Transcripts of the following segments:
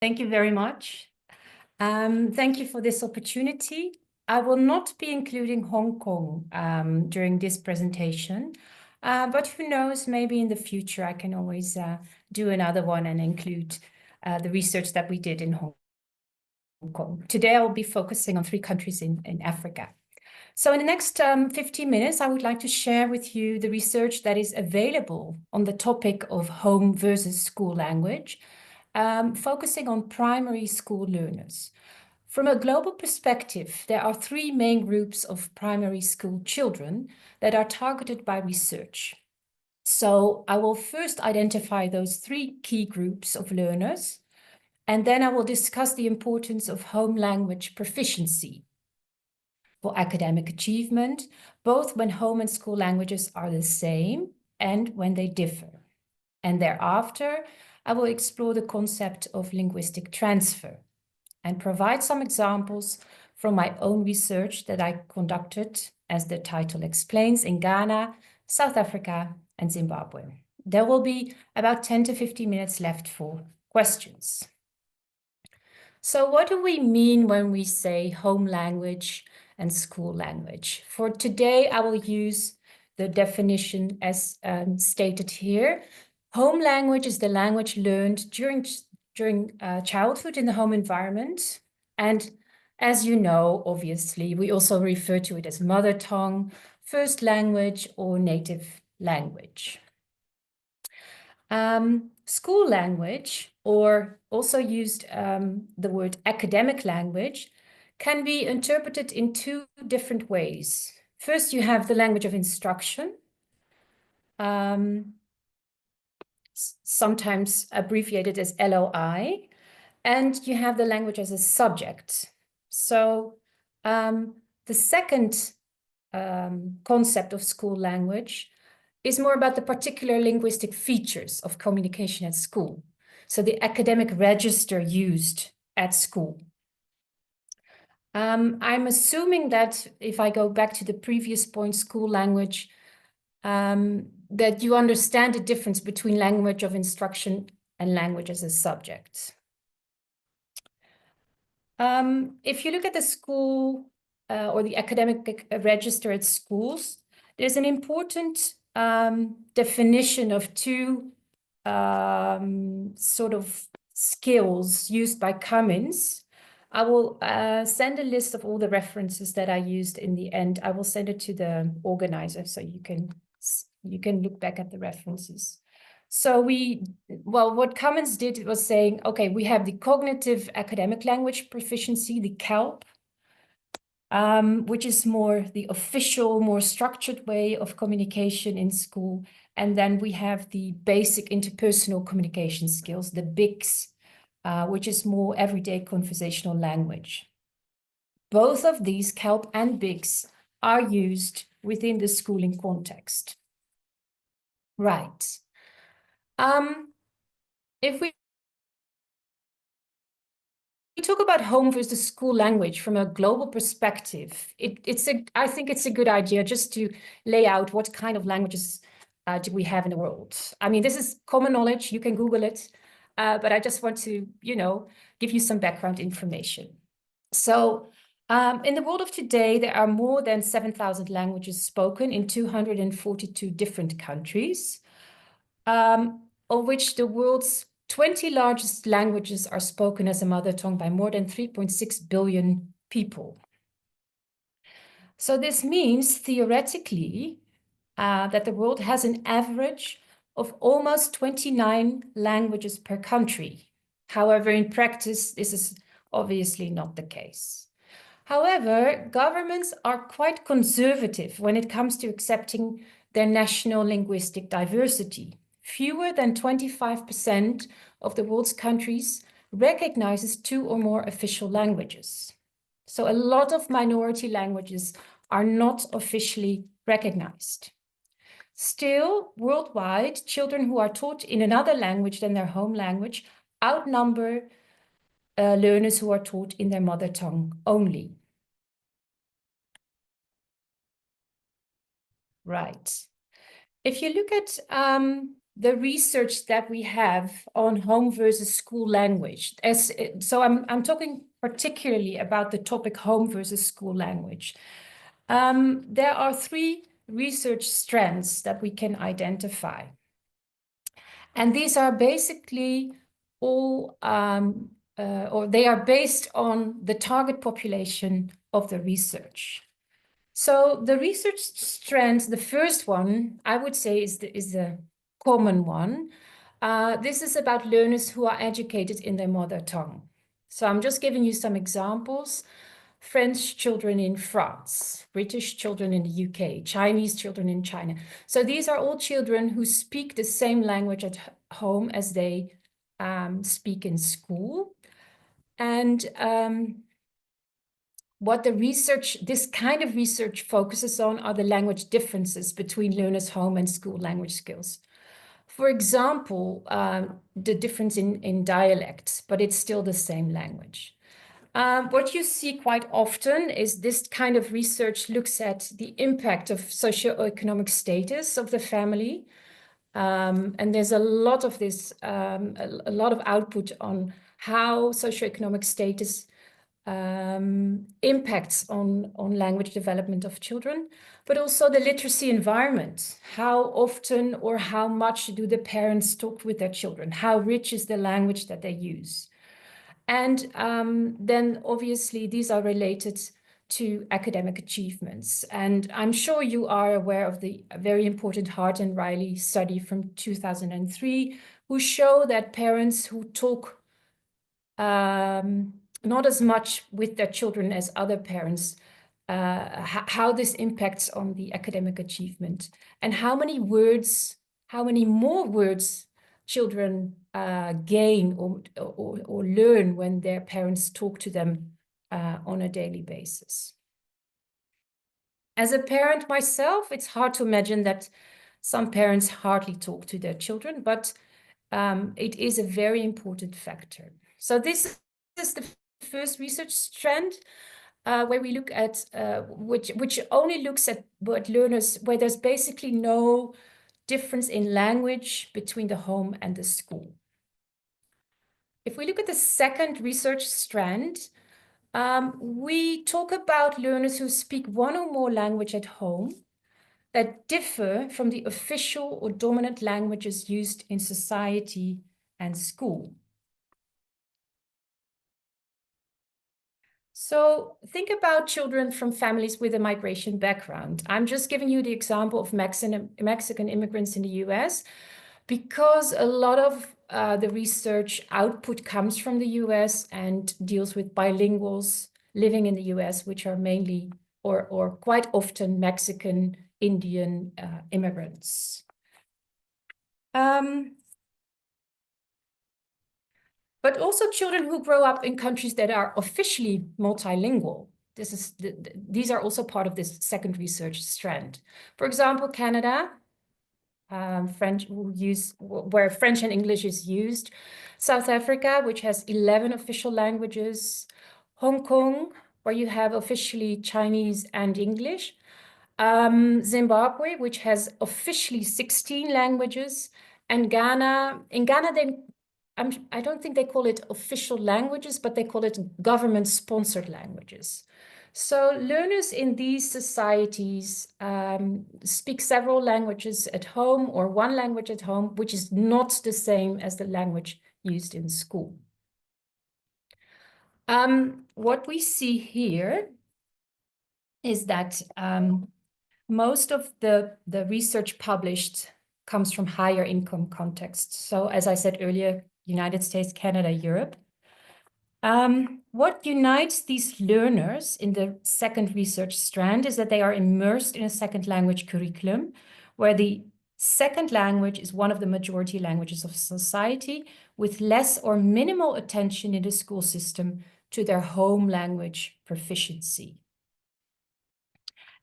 Thank you very much. Thank you for this opportunity. I will not be including Hong Kong during this presentation, but who knows, maybe in the future I can always do another one and include the research that we did in Hong Kong. Today I'll be focusing on 3 countries in Africa. So in the next 15 minutes, I would like to share with you the research that is available on the topic of home versus school language, focusing on primary school learners. From a global perspective, there are 3 main groups of primary school children that are targeted by research. So I will first identify those 3 key groups of learners, and then I will discuss the importance of home language proficiency for academic achievement, both when home and school languages are the same and when they differ. And thereafter, I will explore the concept of linguistic transfer and provide some examples from my own research that I conducted, as the title explains, in Ghana, South Africa, and Zimbabwe. There will be about 10 to 15 minutes left for questions. So what do we mean when we say home language and school language? For today, I will use the definition as stated here. Home language is the language learned during childhood in the home environment. And as you know, obviously, we also refer to it as mother tongue, first language, or native language. School language, or also used the word academic language, can be interpreted in 2 different ways. First, you have the language of instruction, sometimes abbreviated as LOI, and you have the language as a subject. So the second concept of school language is more about the particular linguistic features of communication at school. So the academic register used at school. I'm assuming that if I go back to the previous point, school language, that you understand the difference between language of instruction and language as a subject. If you look at the school or the academic register at schools, there's an important definition of 2 sort of skills used by Cummins. I will send a list of all the references that I used in the end. I will send it to the organizer so you can look back at the references. So what Cummins did was saying, okay, we have the cognitive academic language proficiency, the CALP, which is more the official, more structured way of communication in school. And then we have the basic interpersonal communication skills, the BICS, which is more everyday conversational language. Both of these, CALP and BICS, are used within the schooling context. Right. If we talk about home versus school language from a global perspective, I think it's a good idea just to lay out what kind of languages do we have in the world. I mean, this is common knowledge, you can Google it, but I just want to, give you some background information. So in the world of today, there are more than 7,000 languages spoken in 242 different countries, of which the world's 20 largest languages are spoken as a mother tongue by more than 3.6 billion people. So this means theoretically that the world has an average of almost 29 languages per country. However, in practice, this is obviously not the case. However, governments are quite conservative when it comes to accepting their national linguistic diversity. Fewer than 25% of the world's countries recognizes 2 or more official languages. So a lot of minority languages are not officially recognized. Still, worldwide, children who are taught in another language than their home language outnumber learners who are taught in their mother tongue only. Right. If you look at the research that we have on home versus school language. So I'm talking particularly about the topic home versus school language. There are 3 research strands that we can identify. And these are basically all, or they are based on the target population of the research. So the research strands, the first one, I would say is the common one. This is about learners who are educated in their mother tongue. So I'm just giving you some examples. French children in France, British children in the UK, Chinese children in China. So these are all children who speak the same language at home as they speak in school. And what this kind of research focuses on are the language differences between learners' home and school language skills. For example, the difference in dialects, but it's still the same language. What you see quite often is this kind of research looks at the impact of socioeconomic status of the family. And there's a lot of this, a lot of output on how socioeconomic status impacts on language development of children, but also the literacy environment. How often or how much do the parents talk with their children? How rich is the language that they use? And then obviously these are related to academic achievements. And I'm sure you are aware of the very important Hart and Riley study from 2003, who show that parents who talk not as much with their children as other parents, how this impacts on the academic achievement, and how many more words children gain or learn when their parents talk to them on a daily basis. As a parent myself, it's hard to imagine that some parents hardly talk to their children, but it is a very important factor. So this is the first research strand where we look at which only looks at what learners, where there's basically no difference in language between the home and the school. If we look at the second research strand, we talk about learners who speak one or more language at home that differ from the official or dominant languages used in society and school. So think about children from families with a migration background. I'm just giving you the example of Mexican immigrants in the US, because a lot of the research output comes from the US and deals with bilinguals living in the US, which are mainly or quite often Mexican, Indian immigrants. But also children who grow up in countries that are officially multilingual. These are also part of this second research strand. For example, Canada, where French and English is used. South Africa, which has 11 official languages. Hong Kong, where you have officially Chinese and English. Zimbabwe, which has officially 16 languages. And Ghana, in Ghana, I don't think they call it official languages, but they call it government-sponsored languages. So learners in these societies speak several languages at home or one language at home, which is not the same as the language used in school. What we see here is that most of the research published comes from higher income contexts. So as I said earlier, United States, Canada, Europe. What unites these learners in the second research strand is that they are immersed in a second language curriculum, where the second language is one of the majority languages of society, with less or minimal attention in the school system to their home language proficiency.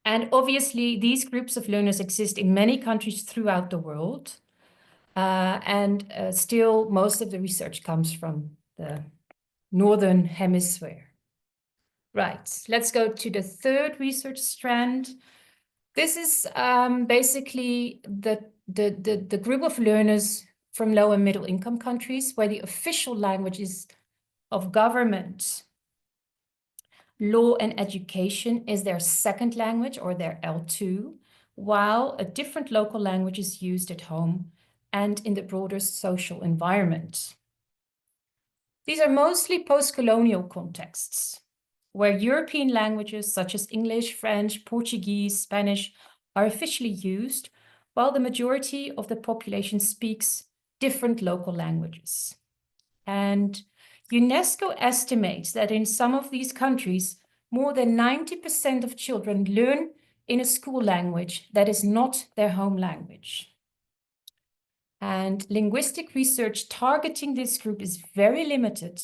And obviously, these groups of learners exist in many countries throughout the world. Still, most of the research comes from the Northern Hemisphere. Right, let's go to the third research strand. This is basically the group of learners from low and middle income countries where the official languages of government, law and education is their second language or their L2, while a different local language is used at home and in the broader social environment. These are mostly post-colonial contexts, where European languages such as English, French, Portuguese, Spanish are officially used, while the majority of the population speaks different local languages. And UNESCO estimates that in some of these countries, more than 90% of children learn in a school language that is not their home language. And linguistic research targeting this group is very limited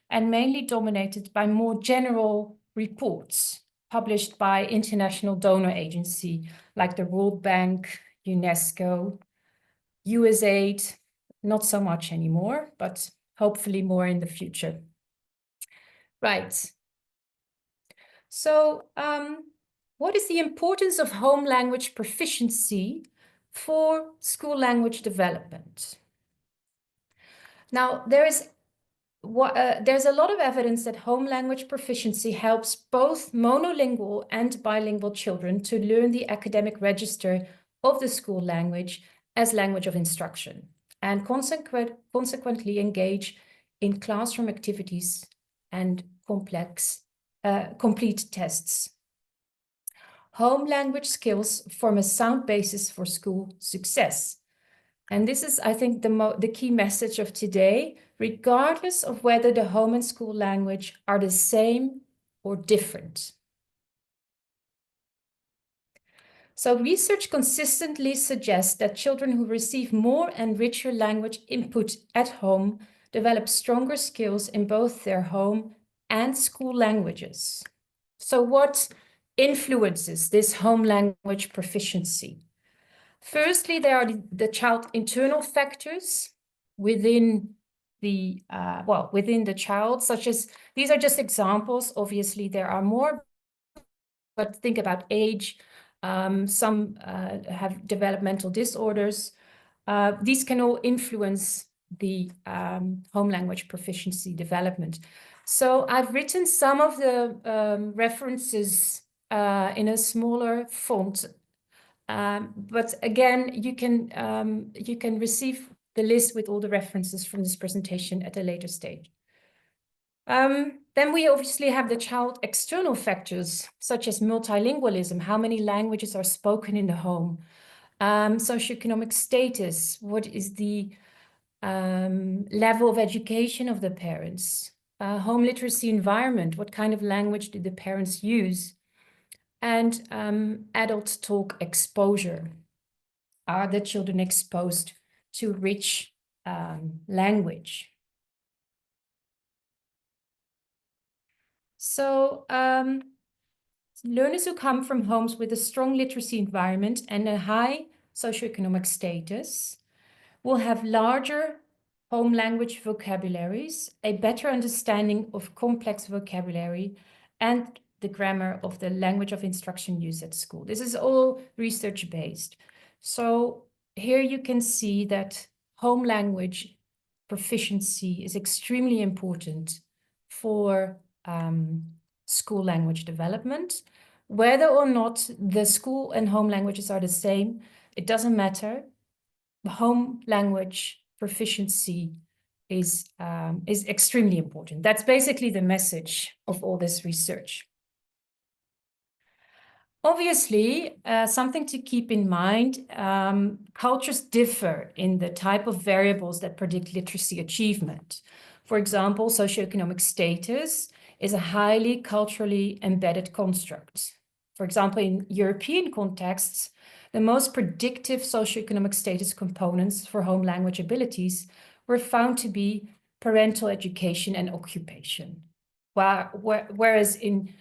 and mainly dominated by more general reports published by international donor agencies like the World Bank, UNESCO, USAID, not so much anymore, but hopefully more in the future. Right. So what is the importance of home language proficiency for school language development? Now, there's a lot of evidence that home language proficiency helps both monolingual and bilingual children to learn the academic register of the school language as language of instruction and consequently engage in classroom activities and complete tests. Home language skills form a sound basis for school success. And this is, I think, the key message of today, regardless of whether the home and school language are the same or different. So research consistently suggests that children who receive more and richer language input at home develop stronger skills in both their home and school languages. So what influences this home language proficiency? Firstly, there are the child internal factors within the within the child, such as, these are just examples. Obviously, there are more, but think about age. Some have developmental disorders. These can all influence the home language proficiency development. So I've written some of the references in a smaller font. But again, you can receive the list with all the references from this presentation at a later stage. Then we obviously have the child external factors, such as multilingualism, how many languages are spoken in the home, socioeconomic status, what is the level of education of the parents, home literacy environment, what kind of language do the parents use, and adult talk exposure. Are the children exposed to rich language? So learners who come from homes with a strong literacy environment and a high socioeconomic status will have larger home language vocabularies, a better understanding of complex vocabulary, and the grammar of the language of instruction used at school. This is all research-based. So here you can see that home language proficiency is extremely important for school language development. Whether or not the school and home languages are the same, it doesn't matter. Home language proficiency is extremely important. That's basically the message of all this research. Obviously, something to keep in mind, cultures differ in the type of variables that predict literacy achievement. For example, socioeconomic status is a highly culturally embedded construct. For example, in European contexts, the most predictive socioeconomic status components for home language abilities were found to be parental education and occupation. Whereas in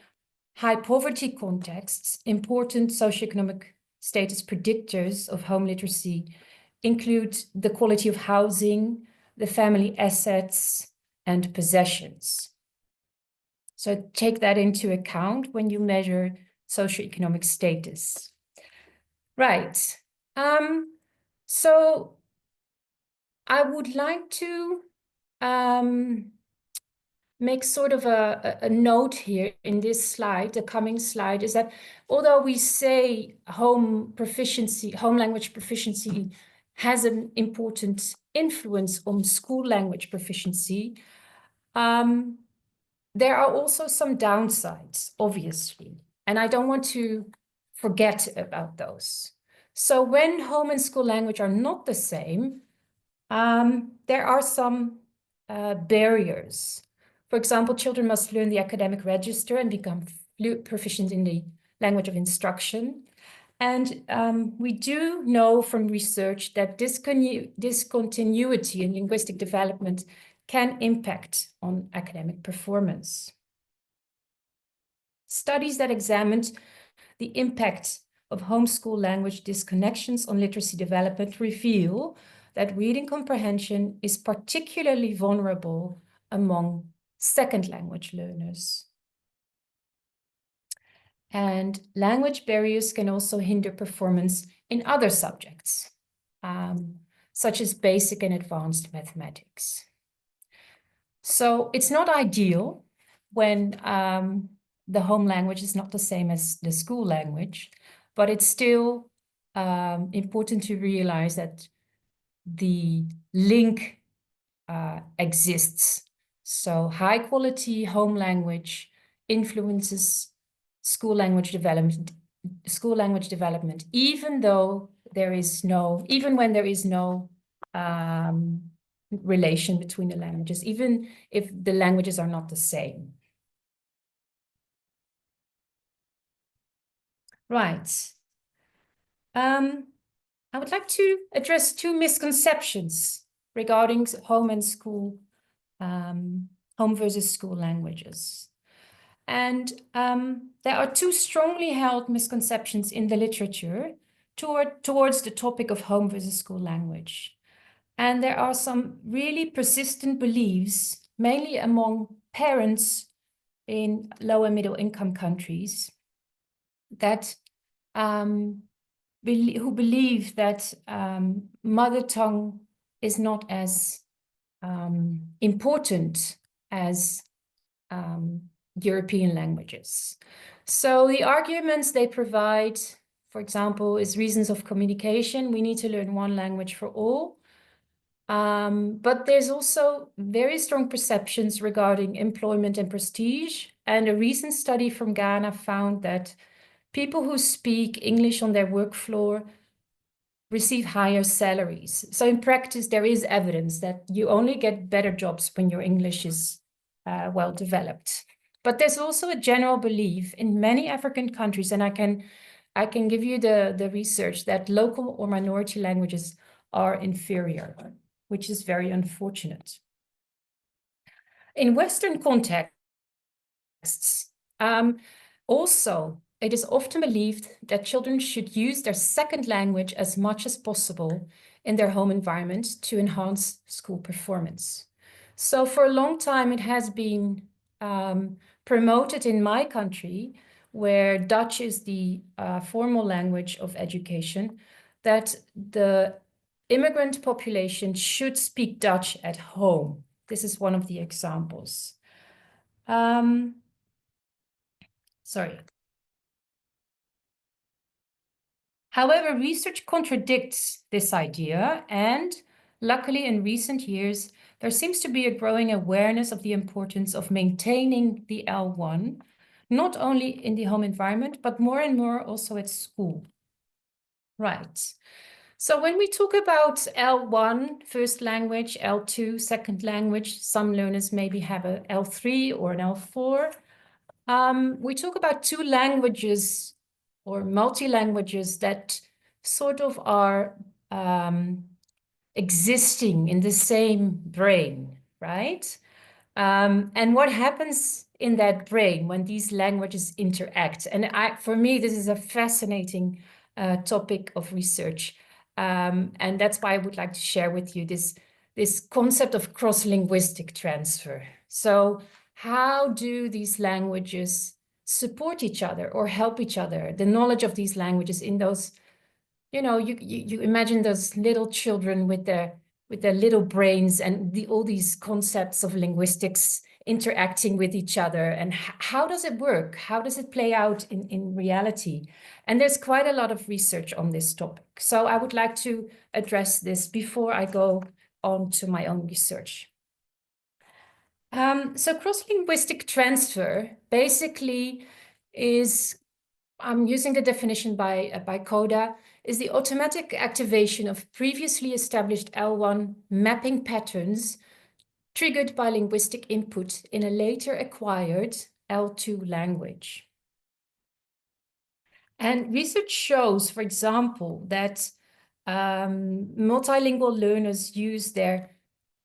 high poverty contexts, important socioeconomic status predictors of home literacy include the quality of housing, the family assets, and possessions. So take that into account when you measure socioeconomic status. Right. So I would like to make sort of a note here in this slide, the coming slide, is that although we say home language proficiency has an important influence on school language proficiency, there are also some downsides, obviously, and I don't want to forget about those. So when home and school language are not the same, there are some barriers. For example, children must learn the academic register and become proficient in the language of instruction. And we do know from research that discontinuity in linguistic development can impact on academic performance. Studies that examined the impact of homeschool language disconnections on literacy development reveal that reading comprehension is particularly vulnerable among second language learners. And language barriers can also hinder performance in other subjects, such as basic and advanced mathematics. So it's not ideal when the home language is not the same as the school language, but it's still important to realize that the link exists. So high quality home language influences school language development, even when there is no relation between the languages, even if the languages are not the same. Right. I would like to address two misconceptions regarding home and school, home versus school languages. And there are two strongly held misconceptions in the literature towards the topic of home versus school language. And there are some really persistent beliefs, mainly among parents in low and middle income countries, that who believe that mother tongue is not as important as European languages. So the arguments they provide, for example, is reasons of communication. We need to learn one language for all. But there's also very strong perceptions regarding employment and prestige. And a recent study from Ghana found that people who speak English on their work floor receive higher salaries. So in practice, there is evidence that you only get better jobs when your English is well developed. But there's also a general belief in many African countries, and I can give you the research, that local or minority languages are inferior, which is very unfortunate. In Western contexts, also, it is often believed that children should use their second language as much as possible in their home environment to enhance school performance. So for a long time, it has been promoted in my country, where Dutch is the formal language of education, that the immigrant population should speak Dutch at home. This is one of the examples. Sorry. However, research contradicts this idea, and luckily in recent years, there seems to be a growing awareness of the importance of maintaining the L1, not only in the home environment, but more and more also at school. Right. So when we talk about L1, first language, L2, second language, some learners maybe have a L3 or an L4. We talk about two languages or multi-languages that sort of are existing in the same brain, right? And what happens in that brain when these languages interact? And for me, this is a fascinating topic of research. And that's why I would like to share with you this concept of cross-linguistic transfer. So how do these languages support each other or help each other? The knowledge of these languages in those you imagine those little children with their little brains and all these concepts of linguistics interacting with each other. And how does it work? How does it play out in reality? And there's quite a lot of research on this topic. So I would like to address this before I go on to my own research. So cross-linguistic transfer basically is, I'm using the definition by CODA, is the automatic activation of previously established L1 mapping patterns triggered by linguistic input in a later acquired L2 language. And research shows, for example, that multilingual learners use their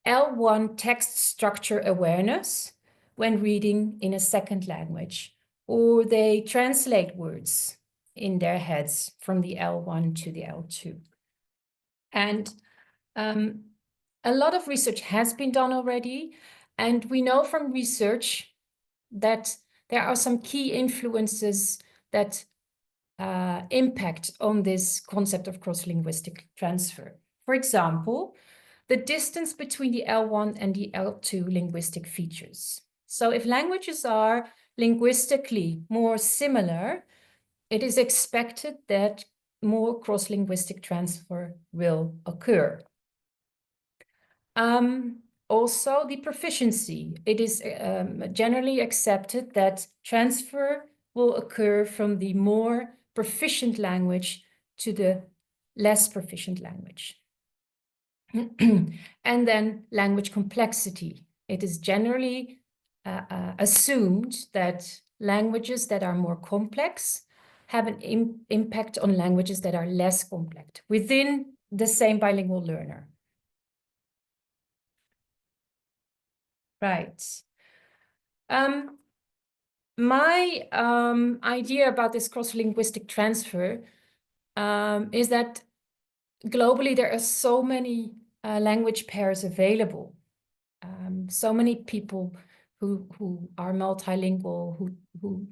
L1 text structure awareness when reading in a second language, or they translate words in their heads from the L1 to the L2. And a lot of research has been done already, and we know from research that there are some key influences that impact on this concept of cross-linguistic transfer. For example, the distance between the L1 and the L2 linguistic features. So if languages are linguistically more similar, it is expected that more cross-linguistic transfer will occur. Also, the proficiency. It is generally accepted that transfer will occur from the more proficient language to the less proficient language. And then language complexity. It is generally assumed that languages that are more complex have an impact on languages that are less complex within the same bilingual learner. Right. My idea about this cross-linguistic transfer is that globally there are so many language pairs available. So many people who are multilingual, who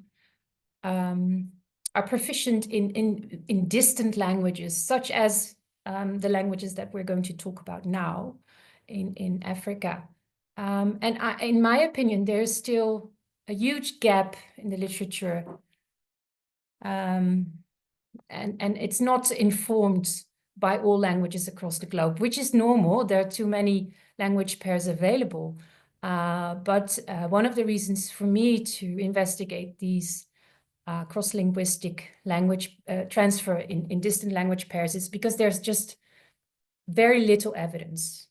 are proficient in distant languages, such as the languages that we're going to talk about now in Africa. And in my opinion, there's still a huge gap in the literature, and it's not informed by all languages across the globe, which is normal. There are too many language pairs available. But one of the reasons for me to investigate these cross-linguistic language transfer in distant language pairs is because there's just very little evidence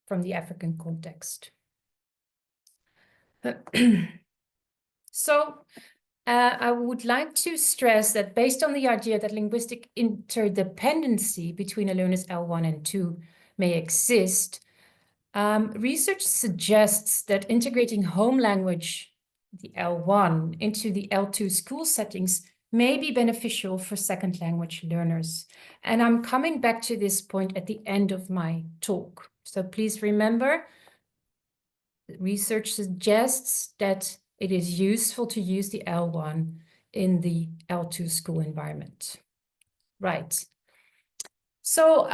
from the African context. So I would like to stress that based on the idea that linguistic interdependency between a learner's L1 and 2 may exist, research suggests that integrating home language, the L1, into the L2 school settings may be beneficial for second language learners. And I'm coming back to this point at the end of my talk. So please remember, research suggests that it is useful to use the L1 in the L2 school environment. Right. So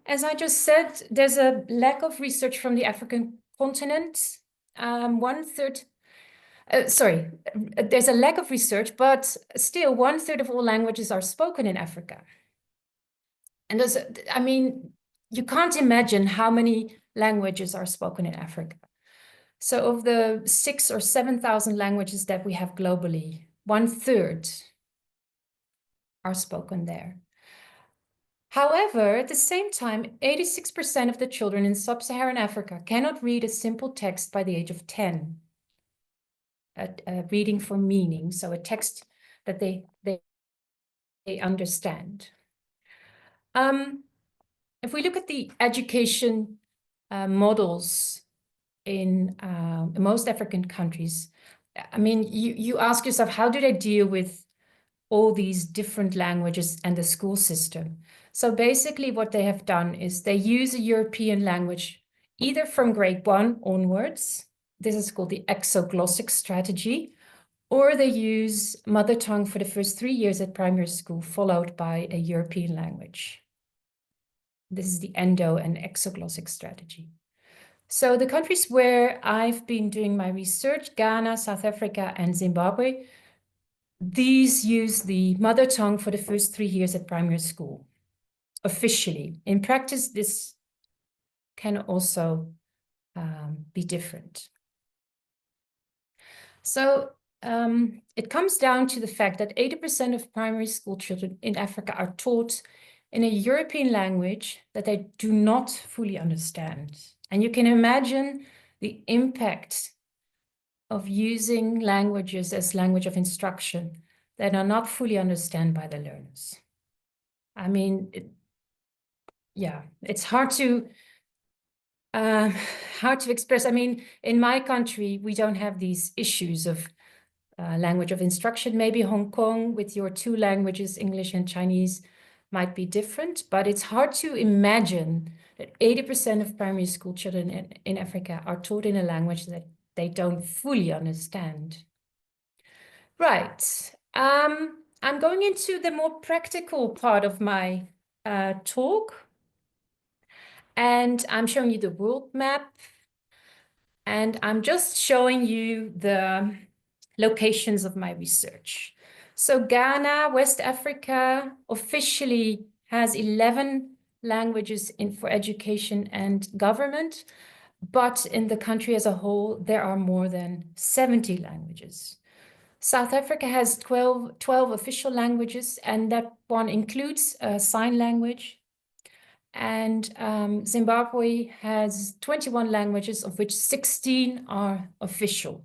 as I just said, there's a lack of research from the African continent. There's a lack of research, but still 1/3 of all languages are spoken in Africa. And you can't imagine how many languages are spoken in Africa. So of the 6,000 or 7,000 languages that we have globally, 1/3 are spoken there. However, at the same time, 86% of the children in sub-Saharan Africa cannot read a simple text by the age of 10. A reading for meaning, so a text that they understand. If we look at the education models in most African countries, you ask yourself, how do they deal with all these different languages and the school system? So basically what they have done is they use a European language, either from grade 1 onwards. This is called the exoglossic strategy, or they use mother tongue for the first 3 years at primary school, followed by a European language. This is the endo and exoglossic strategy. So the countries where I've been doing my research, Ghana, South Africa, and Zimbabwe, these use the mother tongue for the first 3 years at primary school, officially. In practice, this can also be different. So it comes down to the fact that 80% of primary school children in Africa are taught in a European language that they do not fully understand. And you can imagine the impact of using languages as language of instruction that are not fully understood by the learners. I mean, it's hard to express. I mean, in my country, we don't have these issues of language of instruction. Maybe Hong Kong with your 2 languages, English and Chinese, might be different, but it's hard to imagine that 80% of primary school children in Africa are taught in a language that they don't fully understand. Right. I'm going into the more practical part of my talk. And I'm showing you the world map. And I'm just showing you the locations of my research. So Ghana, West Africa, officially has 11 languages for education and government. But in the country as a whole, there are more than 70 languages. South Africa has 12 official languages, and that one includes sign language. And Zimbabwe has 21 languages, of which 16 are official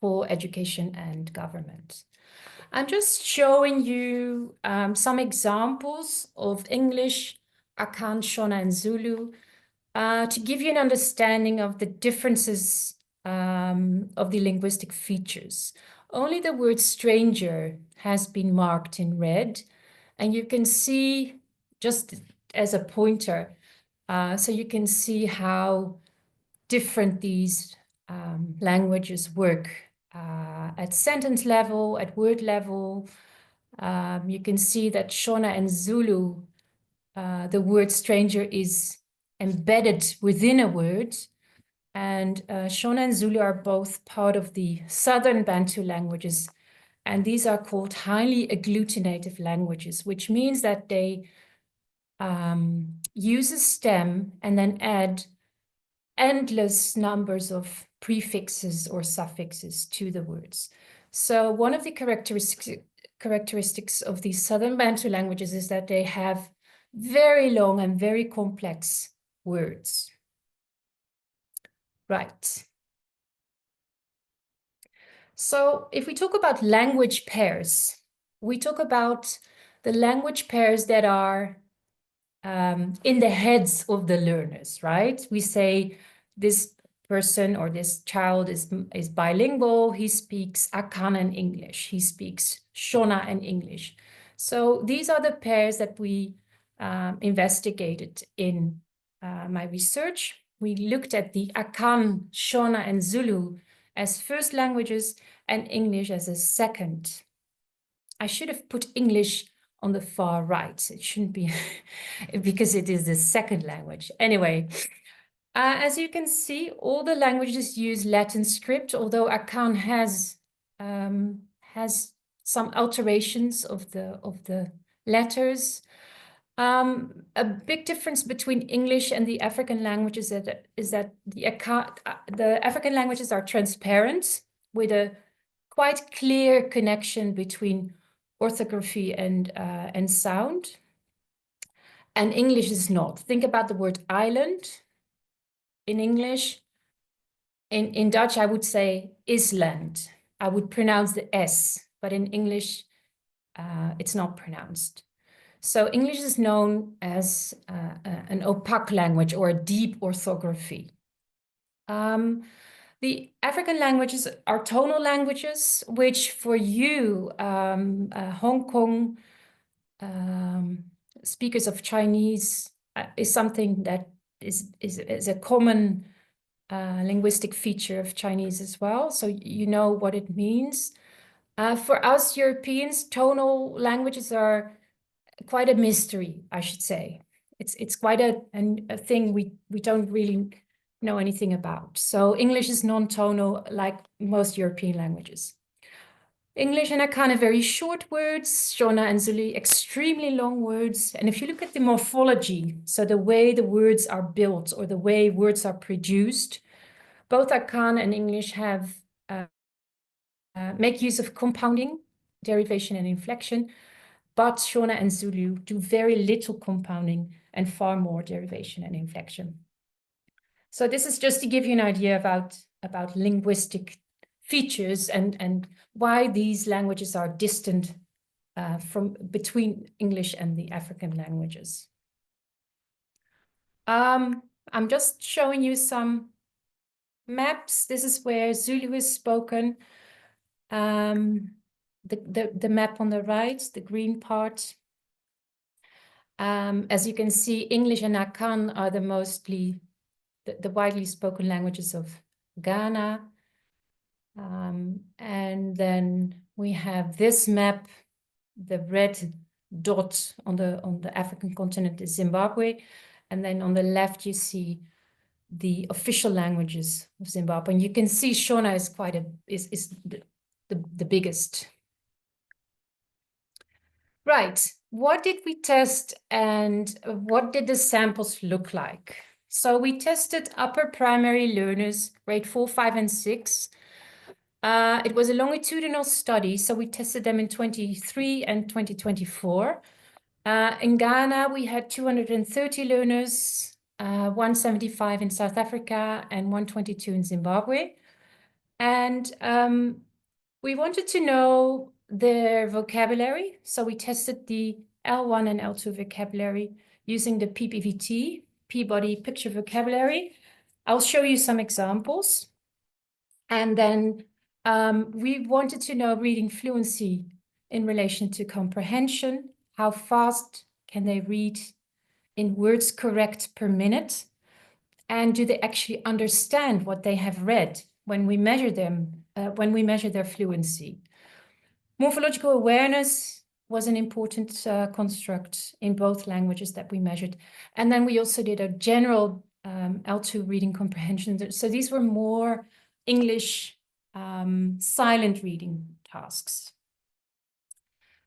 for education and government. I'm just showing you some examples of English, Akan, Shona, and Zulu to give you an understanding of the differences of the linguistic features. Only the word stranger has been marked in red, and you can see just as a pointer, so you can see how different these languages work at sentence level, at word level. You can see that Shona and Zulu, the word stranger is embedded within a word. And Shona and Zulu are both part of the Southern Bantu languages. And these are called highly agglutinative languages, which means that they use a stem and then add endless numbers of prefixes or suffixes to the words. So one of the characteristics of these Southern Bantu languages is that they have very long and very complex words. Right. So if we talk about language pairs, we talk about the language pairs that are in the heads of the learners, right? We say this person or this child is bilingual. He speaks Akan and English. He speaks Shona and English. So these are the pairs that we investigated in my research. We looked at the Akan, Shona, and Zulu as first languages and English as a second. I should have put English on the far right. It shouldn't be because it is the second language. Anyway, as you can see, all the languages use Latin script, although Akan has some alterations of the letters. A big difference between English and the African languages is that the African languages are transparent with a quite clear connection between orthography and sound. And English is not. Think about the word island in English. In Dutch, I would say island. I would pronounce the S, but in English, it's not pronounced. So English is known as an opaque language or a deep orthography. The African languages are tonal languages, which for you, Hong Kong speakers of Chinese is something that is a common linguistic feature of Chinese as well, so you know what it means. For us Europeans, tonal languages are quite a mystery, I should say. It's quite a thing we don't really know anything about. So English is non-tonal like most European languages. English and Akan are very short words, Shona and Zulu extremely long words. And if you look at the morphology, so the way the words are built or the way words are produced, both Akan and English have make use of compounding, derivation and inflection, but Shona and Zulu do very little compounding and far more derivation and inflection. So this is just to give you an idea about linguistic features and why these languages are distant from between English and the African languages. I'm just showing you some maps. This is where Zulu is spoken. The map on the right, the green part. As you can see, English and Akan are the widely spoken languages of Ghana. And then we have this map, the red dot on the African continent is Zimbabwe. And then on the left, you see the official languages of Zimbabwe. And you can see Shona is the biggest. Right, what did we test and what did the samples look like? So we tested upper primary learners, grade 4, 5, and 6. It was a longitudinal study, so we tested them in 23 and 2024. In Ghana, we had 230 learners, 175 in South Africa and 122 in Zimbabwe. And we wanted to know their vocabulary, so we tested the L1 and L2 vocabulary using the PPVT, Peabody Picture Vocabulary. I'll show you some examples. And then we wanted to know reading fluency in relation to comprehension. How fast can they read in words correct per minute? And do they actually understand what they have read when we measure them, when we measure their fluency? Morphological awareness was an important construct in both languages that we measured. And then we also did a general L2 reading comprehension. So these were more English silent reading tasks.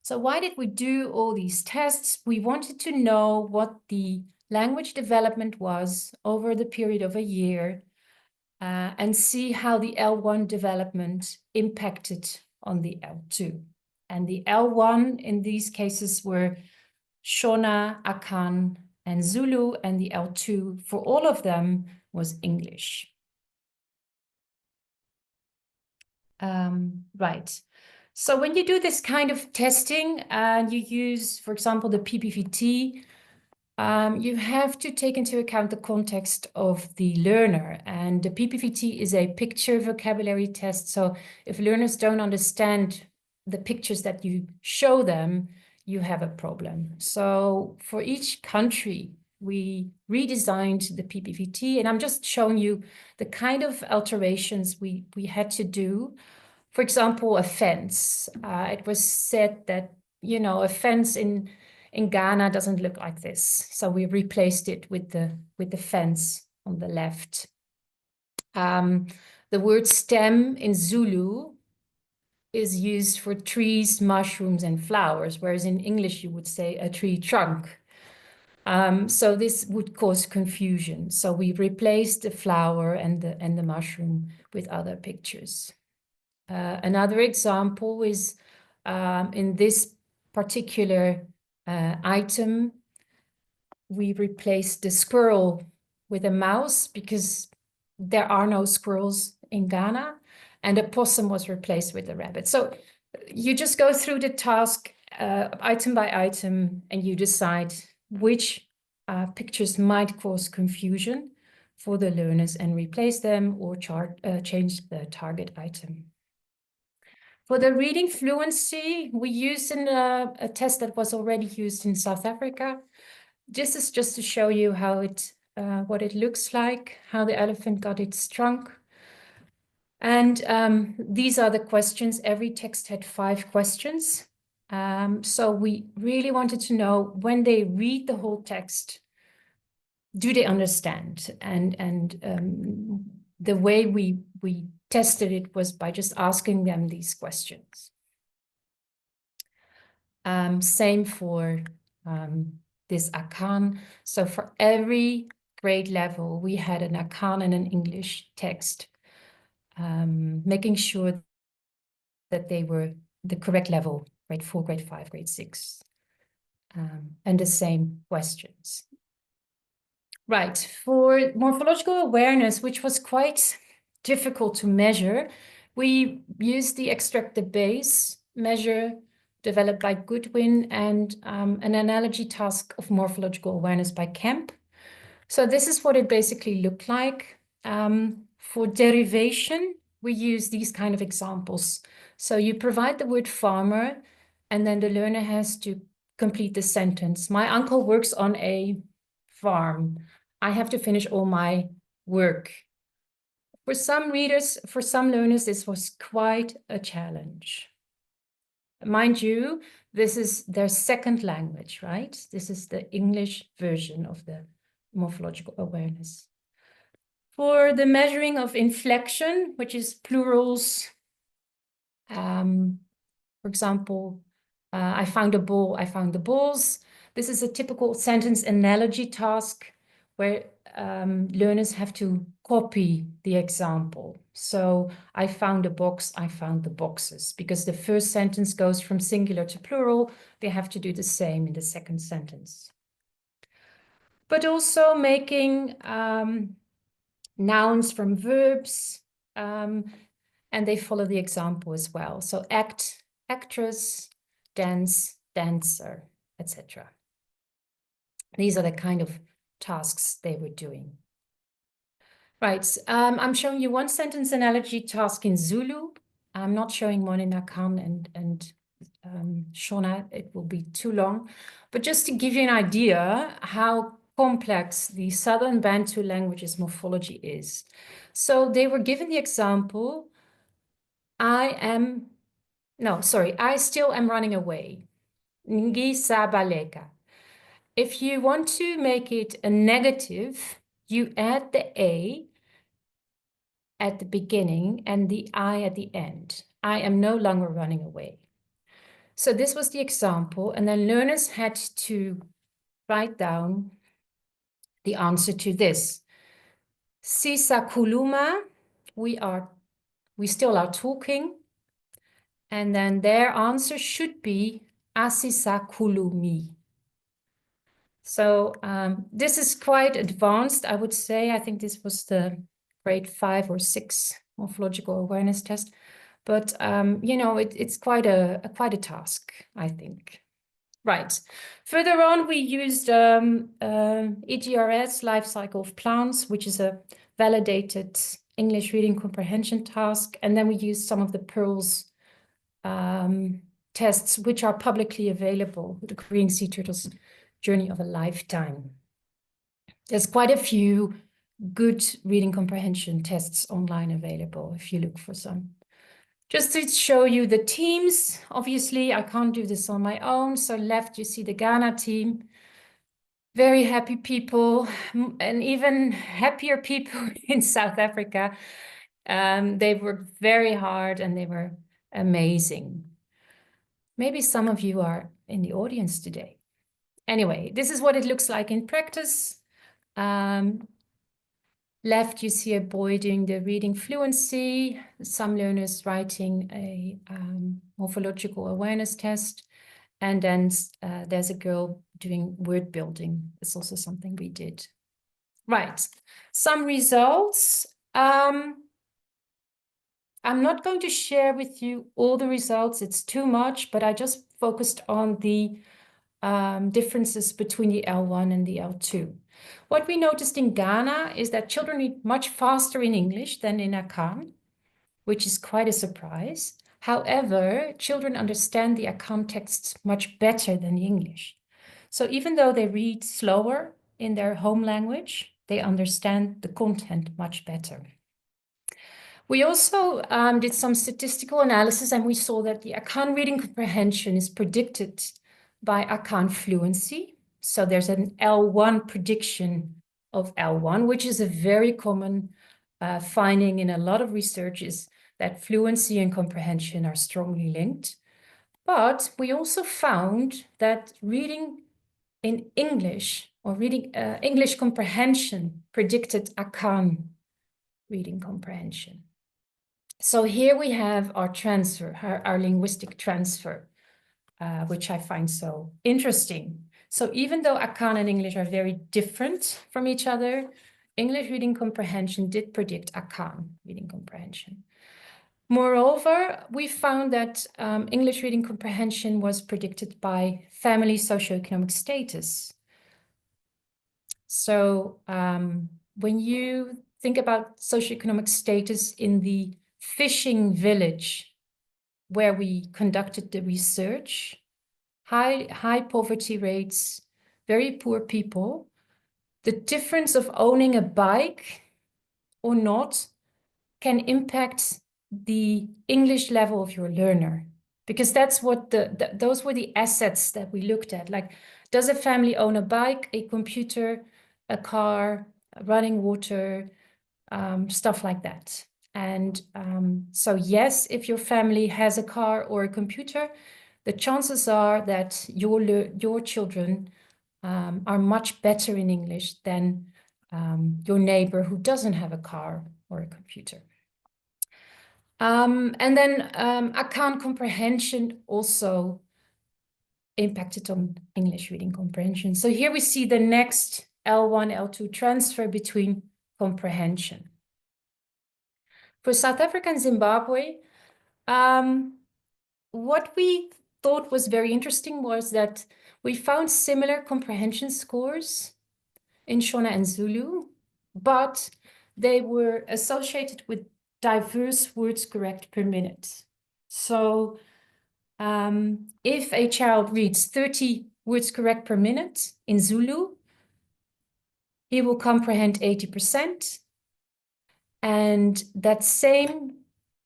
So why did we do all these tests? We wanted to know what the language development was over the period of a year and see how the L1 development impacted on the L2. And the L1 in these cases were Shona, Akan, and Zulu, and the L2 for all of them was English. Right. So when you do this kind of testing and you use, for example, the PPVT, you have to take into account the context of the learner. And the PPVT is a picture vocabulary test. So if learners don't understand the pictures that you show them, you have a problem. So for each country, we redesigned the PPVT, and I'm just showing you the kind of alterations we had to do. For example, a fence. It was said that, you know, a fence in Ghana doesn't look like this. So we replaced it with the fence on the left. The word stem in Zulu is used for trees, mushrooms, and flowers, whereas in English you would say a tree trunk. So this would cause confusion. So we replaced the flower and the mushroom with other pictures. Another example is in this particular item, we replaced the squirrel with a mouse because there are no squirrels in Ghana, and a possum was replaced with a rabbit. So you just go through the task item by item, and you decide which pictures might cause confusion for the learners and replace them or change the target item. For the reading fluency, we used a test that was already used in South Africa. This is just to show you how it what it looks like, how the elephant got its trunk. And these are the questions. Every text had 5 questions. So we really wanted to know, when they read the whole text, do they understand? And the way we tested it was by just asking them these questions. Same for this Akan. So for every grade level, we had an Akan and an English text, making sure that they were the correct level, grade 4, grade 5, grade 6, and the same questions. Right, for morphological awareness, which was quite difficult to measure, we used the extracted base measure developed by Goodwin and an analogy task of morphological awareness by Kemp. So this is what it basically looked like. For derivation, we use these kind of examples. So you provide the word farmer, and then the learner has to complete the sentence. My uncle works on a farm. I have to finish all my work. For some readers, for some learners, this was quite a challenge. Mind you, this is their second language, right? This is the English version of the morphological awareness. For the measuring of inflection, which is plurals, for example, I found a ball, I found the balls. This is a typical sentence analogy task where learners have to copy the example. So I found a box, I found the boxes, because the first sentence goes from singular to plural. They have to do the same in the second sentence. But also making nouns from verbs, and they follow the example as well. So act, actress, dance, dancer, etc. These are the kind of tasks they were doing. Right, I'm showing you one sentence analogy task in Zulu. I'm not showing one in Akan and Shona, it will be too long. But just to give you an idea how complex the Southern Bantu languages morphology is. So they were given the example, I still am running away. Ngi sabaleka. If you want to make it a negative, you add the A at the beginning and the I at the end. I am no longer running away. So this was the example, and then learners had to write down the answer to this. Sisa kuluma, we still are talking. And then their answer should be asisa kulumi. So this is quite advanced, I would say. I think this was the grade 5 or 6 morphological awareness test. But, you know, it's quite a task, I think. Right. Further on, we used EGRS, Life Cycle of Plants, which is a validated English reading comprehension task. And then we used some of the Pearls tests, which are publicly available, the Green Sea Turtles Journey of a Lifetime. There's quite a few good reading comprehension tests online available if you look for some. Just to show you the teams, obviously I can't do this on my own. So left, you see the Ghana team, very happy people, and even happier people in South Africa. They worked very hard and they were amazing. Maybe some of you are in the audience today. Anyway, this is what it looks like in practice. Left, you see a boy doing the reading fluency, some learners writing a morphological awareness test, and then there's a girl doing word building. It's also something we did. Right, some results. I'm not going to share with you all the results, it's too much, but I just focused on the differences between the L1 and the L2. What we noticed in Ghana is that children read much faster in English than in Akan, which is quite a surprise. However, children understand the Akan texts much better than the English. So even though they read slower in their home language, they understand the content much better. We also did some statistical analysis, and we saw that the Akan reading comprehension is predicted by Akan fluency. So there's an L1 prediction of L1, which is a very common finding in a lot of research, is that fluency and comprehension are strongly linked. But we also found that reading in English or reading English comprehension predicted Akan reading comprehension. So here we have our transfer, our linguistic transfer, which I find so interesting. So even though Akan and English are very different from each other, English reading comprehension did predict Akan reading comprehension. Moreover, we found that English reading comprehension was predicted by family socioeconomic status. So when you think about socioeconomic status in the fishing village where we conducted the research, high poverty rates, very poor people, the difference of owning a bike or not can impact the English level of your learner, because that's what those were the assets that we looked at. Like, does a family own a bike, a computer, a car, running water, stuff like that. And so yes, if your family has a car or a computer, the chances are that your children are much better in English than your neighbor who doesn't have a car or a computer. And then Akan comprehension also impacted on English reading comprehension. So here we see the next L1, L2 transfer between comprehension. For South Africa and Zimbabwe, what we thought was very interesting was that we found similar comprehension scores in Shona and Zulu, but they were associated with diverse words correct per minute. So if a child reads 30 words correct per minute in Zulu, he will comprehend 80%. And that same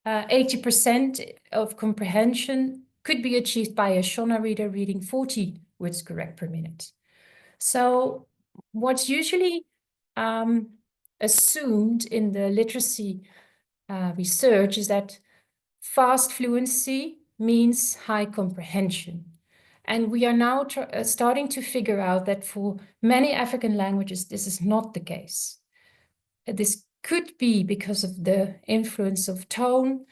80% of comprehension could be achieved by a Shona reader reading 40 words correct per minute. So what's usually assumed in the literacy research is that fast fluency means high comprehension. And we are now starting to figure out that for many African languages, this is not the case. This could be because of the influence of tone.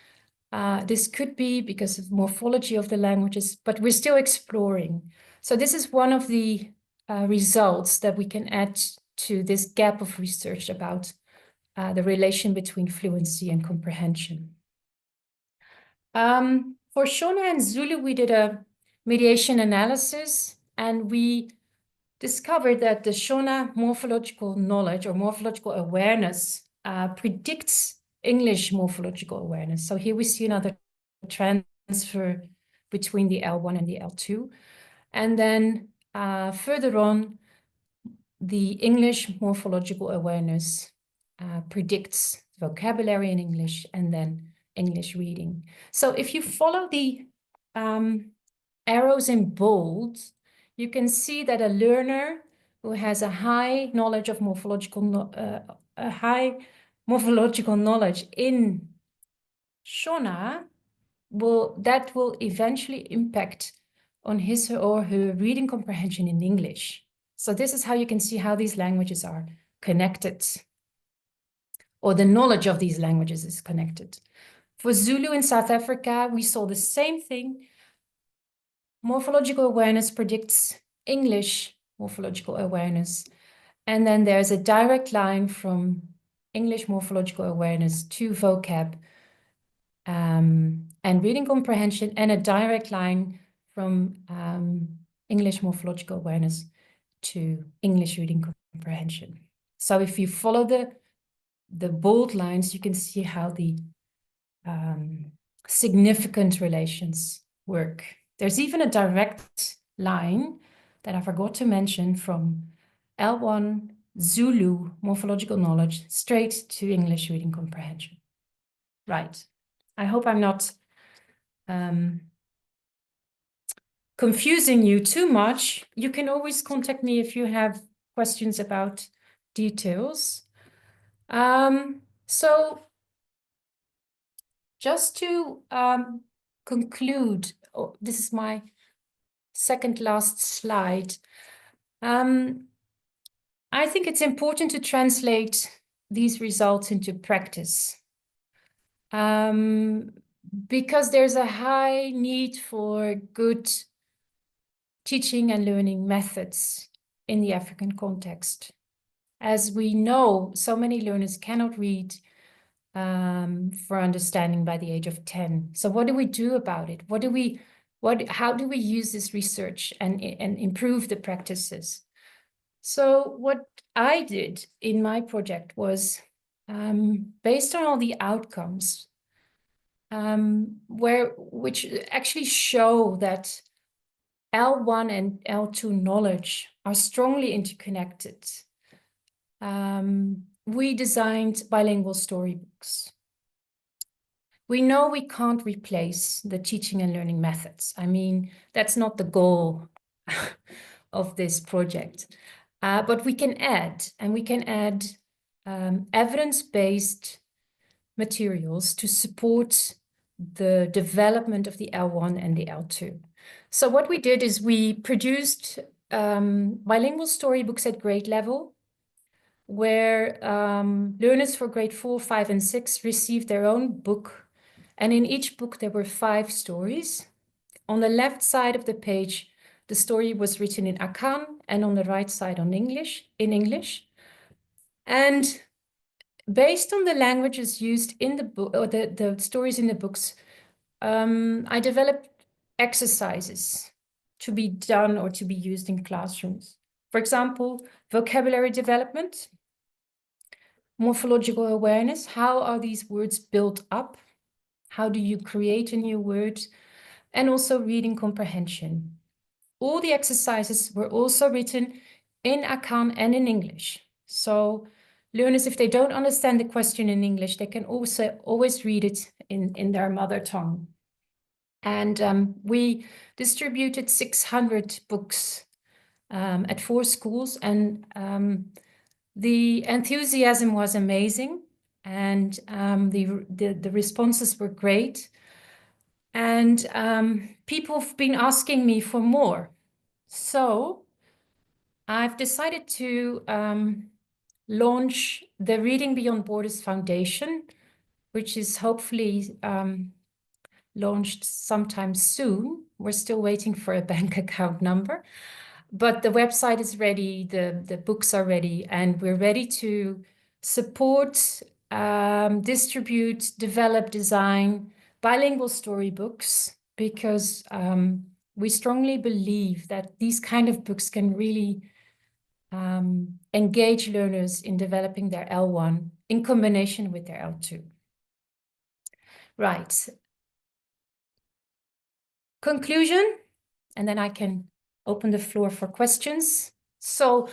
This could be because of morphology of the languages, but we're still exploring. So this is one of the results that we can add to this gap of research about the relation between fluency and comprehension. For Shona and Zulu, we did a mediation analysis, and we discovered that the Shona morphological knowledge or morphological awareness predicts English morphological awareness. So here we see another transfer between the L1 and the L2. And then further on, the English morphological awareness predicts vocabulary in English and then English reading. So if you follow the arrows in bold, you can see that a learner who has a high knowledge of morphological knowledge in Shona will eventually impact on his or her reading comprehension in English. So this is how you can see how these languages are connected, or the knowledge of these languages is connected. For Zulu in South Africa, we saw the same thing. Morphological awareness predicts English morphological awareness. And then there's a direct line from English morphological awareness to vocab and reading comprehension, and a direct line from English morphological awareness to English reading comprehension. So if you follow the bold lines, you can see how the significant relations work. There's even a direct line that I forgot to mention from L1 Zulu morphological knowledge straight to English reading comprehension. Right. I hope I'm not confusing you too much. You can always contact me if you have questions about details. So just to conclude, this is my second last slide. I think it's important to translate these results into practice, because there's a high need for good teaching and learning methods in the African context. As we know, so many learners cannot read for understanding by the age of 10. So what do we do about it? How do we use this research and improve the practices? So what I did in my project was, based on all the outcomes, which actually show that L1 and L2 knowledge are strongly interconnected. We designed bilingual storybooks. We know we can't replace the teaching and learning methods. I mean, that's not the goal of this project. But we can add, evidence-based materials to support the development of the L1 and the L2. So what we did is we produced bilingual storybooks at grade level, where learners for grade 4, 5, and 6 received their own book. And in each book, there were 5 stories. On the left side of the page, the story was written in Akan, and on the right side in English. And based on the languages used in the book, or the stories in the books, I developed exercises to be done or to be used in classrooms. For example, vocabulary development, morphological awareness. How are these words built up? How do you create a new word? And also reading comprehension. All the exercises were also written in Akan and in English. So learners, if they don't understand the question in English, they can also always read it in their mother tongue. And we distributed 600 books at 4 schools, and the enthusiasm was amazing, and the responses were great. And people have been asking me for more. So I've decided to launch the Reading Beyond Borders Foundation, which is hopefully launched sometime soon. We're still waiting for a bank account number, but the website is ready, the books are ready, and we're ready to support, distribute, develop, design bilingual storybooks, because we strongly believe that these kind of books can really engage learners in developing their L1 in combination with their L2. Right. Conclusion, and then I can open the floor for questions. So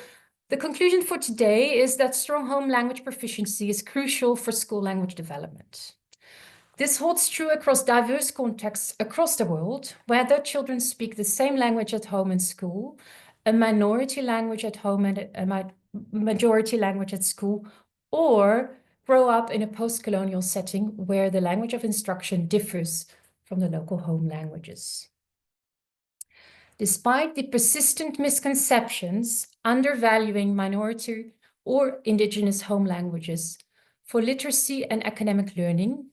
the conclusion for today is that strong home language proficiency is crucial for school language development. This holds true across diverse contexts across the world, whether children speak the same language at home and school, a minority language at home and a majority language at school, or grow up in a post-colonial setting where the language of instruction differs from the local home languages. Despite the persistent misconceptions undervaluing minority or indigenous home languages for literacy and academic learning,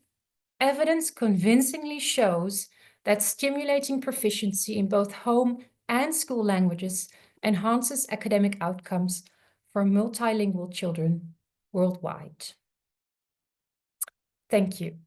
evidence convincingly shows that stimulating proficiency in both home and school languages enhances academic outcomes for multilingual children worldwide. Thank you.